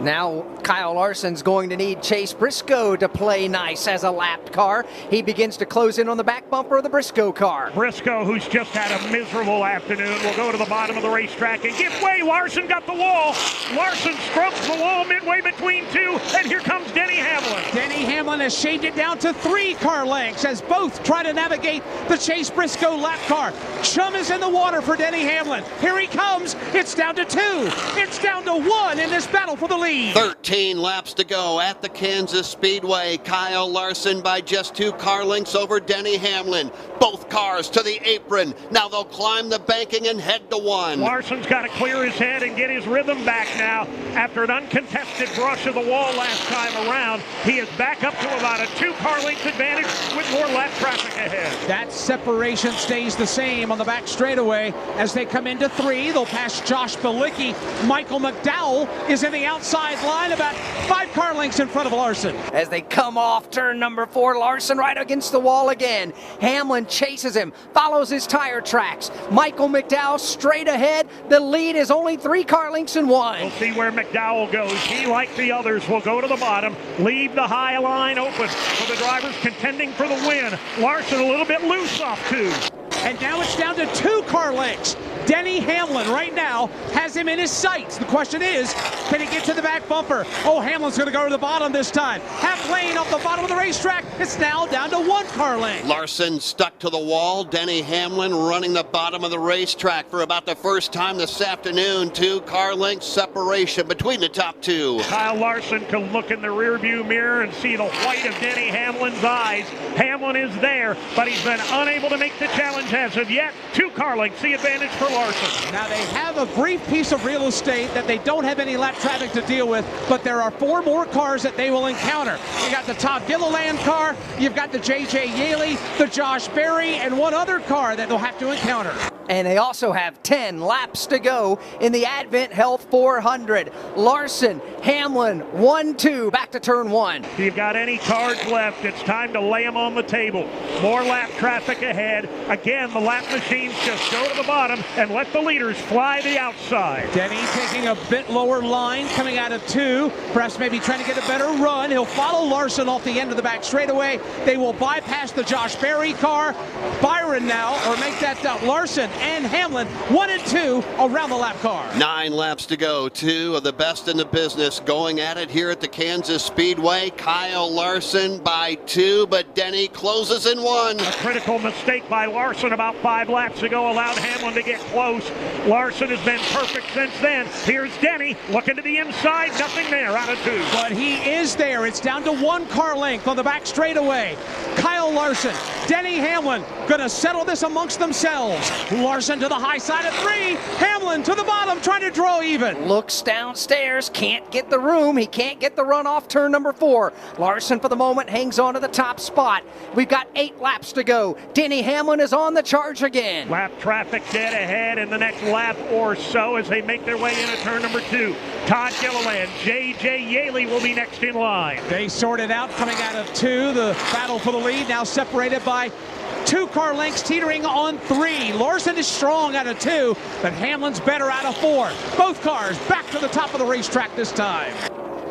Now Kyle Larson's going to need Chase Briscoe to play nice as a lapped car. He begins to close in on the back bumper of the Briscoe car. Briscoe, who's just had a miserable afternoon, will go to the bottom of the racetrack and give way. Larson got the wall. Larson scrubs the wall midway between two, and here comes Denny Hamlin. Denny Hamlin has shaved it down to 3 car lengths as both try to navigate the Chase Briscoe lap car. Chum is in the water for Denny Hamlin. Here he comes. It's down to 2. It's down to 1 in this battle for the lead. 13 laps to go at the Kansas Speedway. Kyle Larson by just 2 car lengths over Denny Hamlin. Both cars to the apron. Now they'll climb the banking and head to 1. Larson's got to clear his head and get his rhythm back now. After an uncontested brush of the wall last time around, he is back up to about a 2 car length advantage with more lap traffic ahead. That separation stays the same on the back straightaway as they come into 3. They'll pass Josh Bilicki. Michael McDowell is in the outside line, about 5 car lengths in front of Larson. As they come off turn number 4, Larson right against the wall again. Hamlin chases him, follows his tire tracks. Michael McDowell straight ahead. The lead is only 3 car lengths in 1. We'll see where McDowell goes. He, like the others, will go to the bottom, leave the high line open for the drivers contending for the win. Larson a little bit loose off 2. And now it's down to 2 car lengths. Denny Hamlin right now has him in his sights. The question is, can he get to the back bumper? Oh, Hamlin's going to go to the bottom this time. Half lane off the bottom of the racetrack. It's now down to 1 car length. Larson stuck to the wall. Denny Hamlin running the bottom of the racetrack for about the first time this afternoon. 2 car length separation between the top 2. Kyle Larson can look in the rearview mirror and see the white of Denny Hamlin's eyes. Hamlin is there, but he's been unable to make the challenge as of yet. 2 car lengths, the advantage for Larson. Now they have a brief piece of real estate that they don't have any lap traffic to deal with, but there are 4 more cars that they will encounter. You got the Todd Gilliland car, you've got the J.J. Yaley, the Josh Berry, and 1 other car that they'll have to encounter. And they also have 10 laps to go in the Advent Health 400. Larson, Hamlin, 1-2, back to turn 1. If you've got any cards left, it's time to lay them on the table. More lap traffic ahead. Again, the lap machines just go to the bottom and let the leaders fly the outside. Denny taking a bit lower line, coming out of 2, perhaps maybe trying to get a better run. He'll follow Larson off the end of the back straightaway. They will bypass the Josh Berry car. Byron now, or make that Larson and Hamlin 1 and 2 around the lap car. 9 laps to go. 2 of the best in the business going at it here at the Kansas Speedway. Kyle Larson by 2, but Denny closes in 1. A critical mistake by Larson about 5 laps ago allowed Hamlin to get close. Larson has been perfect since then. Here's Denny looking to the inside, nothing there, out of 2. But he is there. It's down to 1 car length on the back straightaway. Kyle Larson, Denny Hamlin going to settle this amongst themselves. Larson to the high side of 3. Hamlin to the bottom, trying to draw even. Looks downstairs, can't get the room. He can't get the run off turn number 4. Larson, for the moment, hangs on to the top spot. We've got 8 laps to go. Denny Hamlin is on the charge again. Lap traffic dead ahead in the next lap or so as they make their way into turn number 2. Todd Gilliland, J.J. Yaley will be next in line. They sorted out coming out of 2. The battle for the lead now separated by 2 car lengths, teetering on 3. Larson is strong out of 2, but Hamlin's better out of 4. Both cars back to the top of the racetrack this time.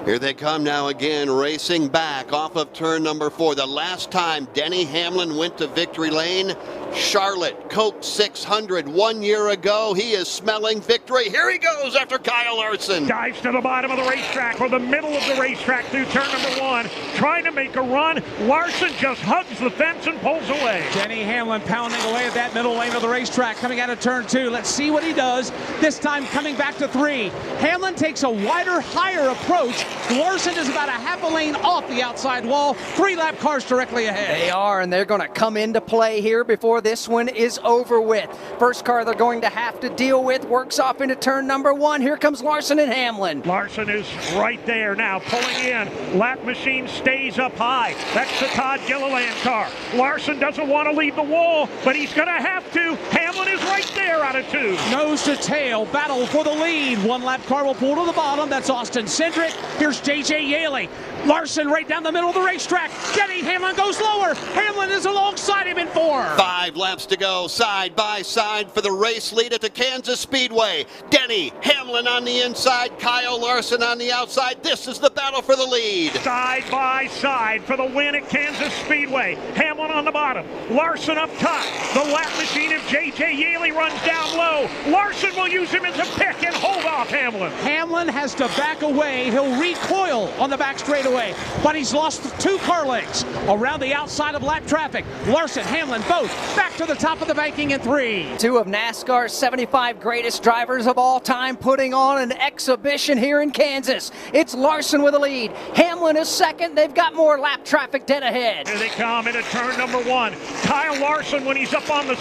Here they come now again, racing back off of turn number 4. The last time Denny Hamlin went to victory lane, Charlotte Coke 600 1 year ago. He is smelling victory. Here he goes after Kyle Larson. Dives to the bottom of the racetrack or the middle of the racetrack through turn number 1, trying to make a run. Larson just hugs the fence and pulls away. Denny Hamlin pounding away at that middle lane of the racetrack, coming out of turn 2. Let's see what he does. This time coming back to 3. Hamlin takes a wider, higher approach. Larson is about a half a lane off the outside wall. 3 lap cars directly ahead. They are, and they're going to come into play here before this one is over with. First car they're going to have to deal with works off into turn number 1. Here comes Larson and Hamlin. Larson is right there now, pulling in. Lap machine stays up high. That's the Todd Gilliland car. Larson doesn't want to leave the wall, but he's going to have to. Hamlin is right there out of 2. Nose to tail, battle for the lead. 1 lap car will pull to the bottom. That's Austin Cindric. Here's J.J. Yaley. Larson right down the middle of the racetrack. Denny Hamlin goes lower. Hamlin is alongside him in 4. 5 laps to go, side by side for the race lead at the Kansas Speedway. Denny Denny Hamlin on the inside, Kyle Larson on the outside. This is the battle for the lead. Side by side for the win at Kansas Speedway. Hamlin on the bottom, Larson up top. The lap machine of J.J. Yaley runs down low. Larson will use him as a pick and hold off Hamlin. Hamlin has to back away. He'll recoil on the back straightaway, but he's lost 2 car lengths around the outside of lap traffic. Larson, Hamlin, both back to the top of the banking in 3. 2 of NASCAR's 75 greatest drivers of all time putting on an exhibition here in Kansas. It's Larson with the lead. Hamlin is second. They've got more lap traffic dead ahead. Here they come into turn number 1. Kyle Larson, when he's up on the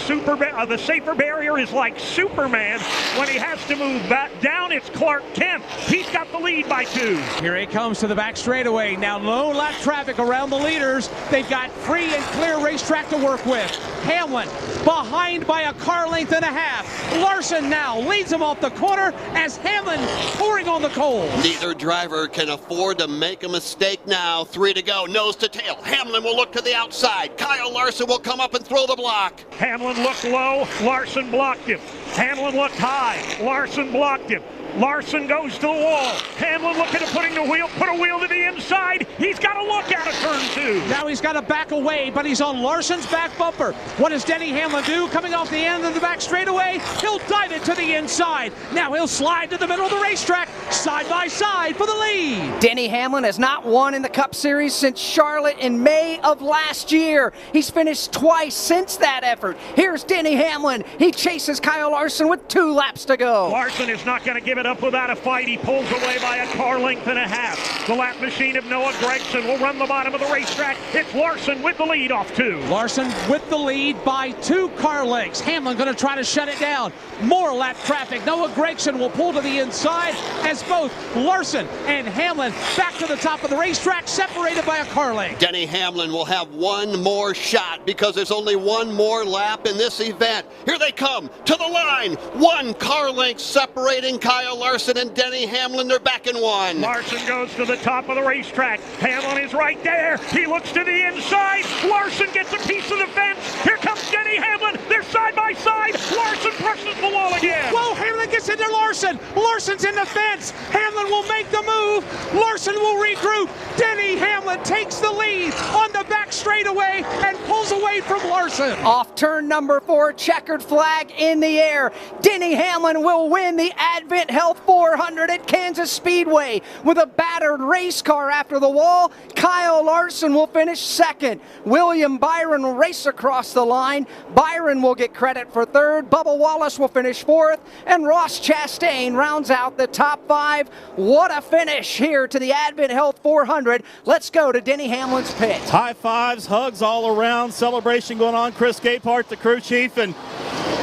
safer barrier, is like Superman. When he has to move back down, it's Clark Kent. He's got the lead by 2. Here he comes to the back straightaway. Now low lap traffic around the leaders. They've got free and clear racetrack to work with. Hamlin behind by a car length and a half. Larson now leads him off the corner as Hamlin pouring on the coals. Neither driver can afford to make a mistake now. 3 to go, nose to tail. Hamlin will look to the outside. Kyle Larson will come up and throw the block. Hamlin looked low, Larson blocked him. Hamlin looked high, Larson blocked him. Larson goes to the wall. Hamlin looking at put a wheel to the inside. He's got to look out of turn 2. Now he's got to back away, but he's on Larson's back bumper. What does Denny Hamlin do? Coming off the end of the back straightaway, he'll dive it to the inside. Now he'll slide to the middle of the racetrack, side by side for the lead. Denny Hamlin has not won in the Cup Series since Charlotte in May of last year. He's finished twice since that effort. Here's Denny Hamlin. He chases Kyle Larson with 2 laps to go. Larson is not going to give it up without a fight. He pulls away by a car length and a half. The lap machine of Noah Gragson will run the bottom of the racetrack. It's Larson with the lead off 2. Larson with the lead by 2 car lengths. Hamlin going to try to shut it down. More lap traffic. Noah Gragson will pull to the inside as both Larson and Hamlin back to the top of the racetrack, separated by a car length. Denny Hamlin will have 1 more shot because there's only 1 more lap in this event. Here they come to the line. 1 car length separating Kyle Larson and Denny Hamlin. They're back in 1. Larson goes to the top of the racetrack. Hamlin is right there. He looks to the inside. Larson gets a piece of the fence. Here comes Denny Hamlin. They're side by side. Larson presses the wall again. Whoa, Hamlin gets into Larson. Larson's in the fence. Hamlin will make the move. Larson will regroup. Denny Hamlin takes the lead on the back straightaway and pulls away from Larson. Off turn number 4, checkered flag in the air. Denny Hamlin will win the Advent Health 400 at Kansas Speedway with a battered race car after the wall. Kyle Larson will finish second. William Byron will race across the line. Byron will get credit for third. Bubba Wallace will finish fourth. And Ross Chastain rounds out the top 5. What a finish here to the Advent Health 400. Let's go to Denny Hamlin's pit. High fives, hugs all around, celebration going on. Chris Gapehart, the crew chief, and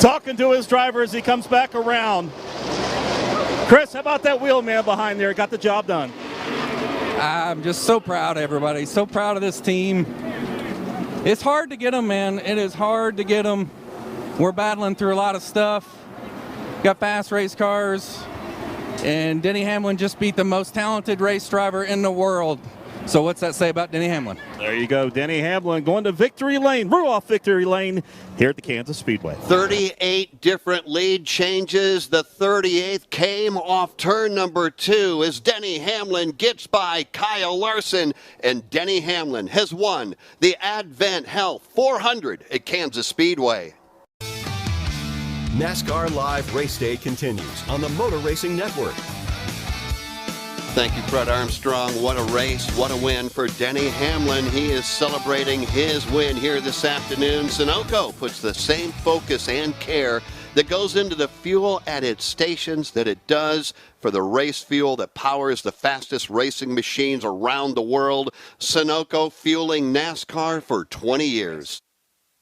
talking to his driver as he comes back around. Chris, how about that wheel man behind there? Got the job done. I'm just so proud of everybody, so proud of this team. It's hard to get them, man. It is hard to get them. We're battling through a lot of stuff. Got fast race cars, and Denny Hamlin just beat the most talented race driver in the world. So what's that say about Denny Hamlin? There you go, Denny Hamlin going to victory lane, Ruoff victory lane here at the Kansas Speedway. 38 different lead changes. The 38th came off turn number 2 as Denny Hamlin gets by Kyle Larson, and Denny Hamlin has won the Advent Health 400 at Kansas Speedway. NASCAR Live Race Day continues on the Motor Racing Network. Thank you, Fred Armstrong. What a race, what a win for Denny Hamlin. He is celebrating his win here this afternoon. Sunoco puts the same focus and care that goes into the fuel at its stations that it does for the race fuel that powers the fastest racing machines around the world. Sunoco fueling NASCAR for 20 years.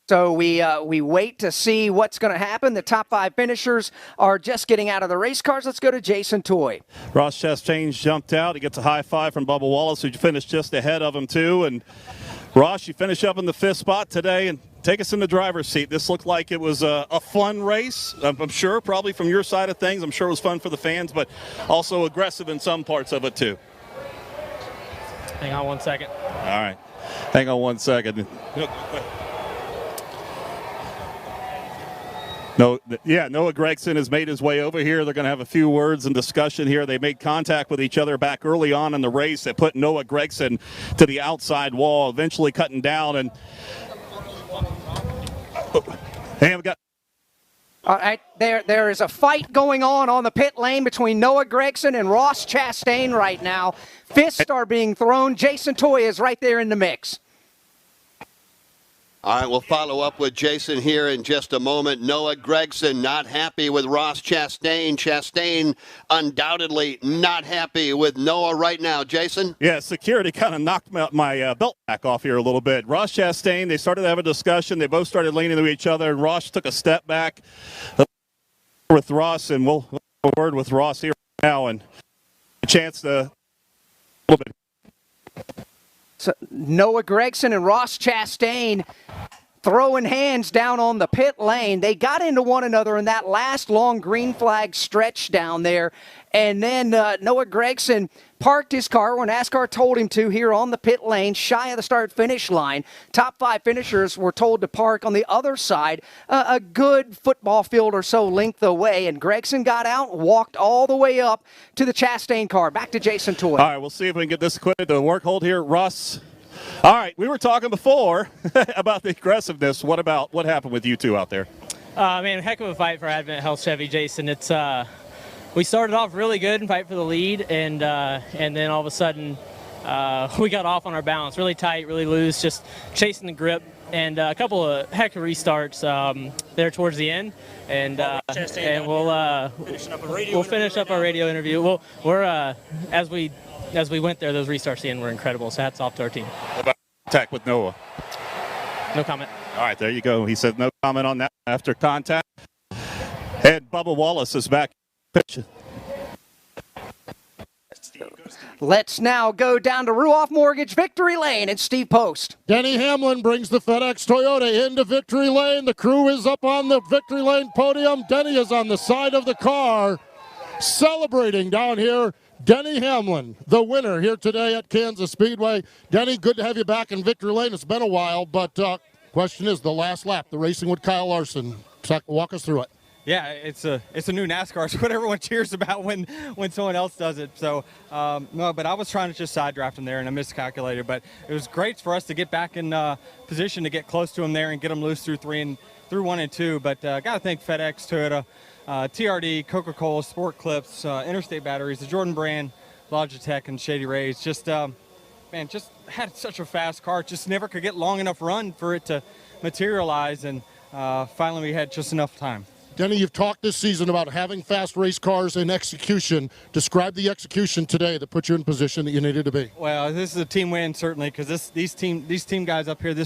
So we wait to see what's going to happen. The top 5 finishers are just getting out of the race cars. Let's go to Jason Toy. Ross Chastain jumped out. He gets a high five from Bubba Wallace, who finished just ahead of him, too. And Ross, you finish up in the 5th spot today, and take us in the driver's seat. This looked like it was a fun race, I'm sure, probably from your side of things. I'm sure it was fun for the fans, but also aggressive in some parts of it, too. Hang on 1 second. All right. Hang on 1 second. Noah Gragson has made his way over here. They're going to have a few words and discussion here. They made contact with each other back early on in the race that put Noah Gragson to the outside wall, eventually cutting down. And we got. All right, there is a fight going on the pit lane between Noah Gragson and Ross Chastain right now. Fists are being thrown. Jason Toya is right there in the mix. All right, we'll follow up with Jason here in just a moment. Noah Gragson not happy with Ross Chastain. Chastain undoubtedly not happy with Noah right now. Jason? Yeah, security kind of knocked my belt back off here a little bit. Ross Chastain, they started to have a discussion. They both started leaning to each other, and Ross took a step back with Ross, and we'll have a word with Ross here now and a chance to a little bit. So Noah Gragson and Ross Chastain throwing hands down on the pit lane. They got into one another in that last long green flag stretch down there. And then Noah Gragson parked his car when NASCAR told him to here on the pit lane, shy of the start-finish line. Top 5 finishers were told to park on the other side, a good football field or so length away. And Gragson got out, walked all the way up to the Chastain car. Back to Jason Toy. All right, we'll see if we can get this equipment to work. Hold here, Russ. All right, we were talking before about the aggressiveness. What happened with you two out there? Man, heck of a fight for Advent Health Chevy, Jason. It's we started off really good and fight for the lead, and then all of a sudden we got off on our balance, really tight, really loose, just chasing the grip, and a couple of heck of restarts there towards the end, and we'll finish up our radio interview. We're as we went there, those restarts at the end were incredible, so hats off to our team. What about contact with Noah? No comment. All right, there you go. He said no comment on that after contact. And Bubba Wallace is back. Let's now go down to Ruoff Mortgage Victory Lane and Steve Post. Denny Hamlin brings the FedEx Toyota into Victory Lane. The crew is up on the Victory Lane podium. Denny is on the side of the car celebrating down here. Denny Hamlin, the winner here today at Kansas Speedway. Denny, good to have you back in Victory Lane. It's been a while, but question is the last lap, the racing with Kyle Larson. Walk us through it. Yeah, it's a new NASCAR. It's what everyone cheers about when someone else does it. So, no, but I was trying to just side draft him there, and I miscalculated. But it was great for us to get back in position to get close to him there and get him loose through 1 and 2. But got to thank FedEx, Toyota, TRD, Coca-Cola, Sport Clips, Interstate Batteries, the Jordan brand, Logitech, and Shady Rays. Just had such a fast car. Just never could get long enough run for it to materialize, and finally we had just enough time. Denny, you've talked this season about having fast race cars and execution. Describe the execution today that put you in position that you needed to be. Well, this is a team win, certainly, because these team guys up here, this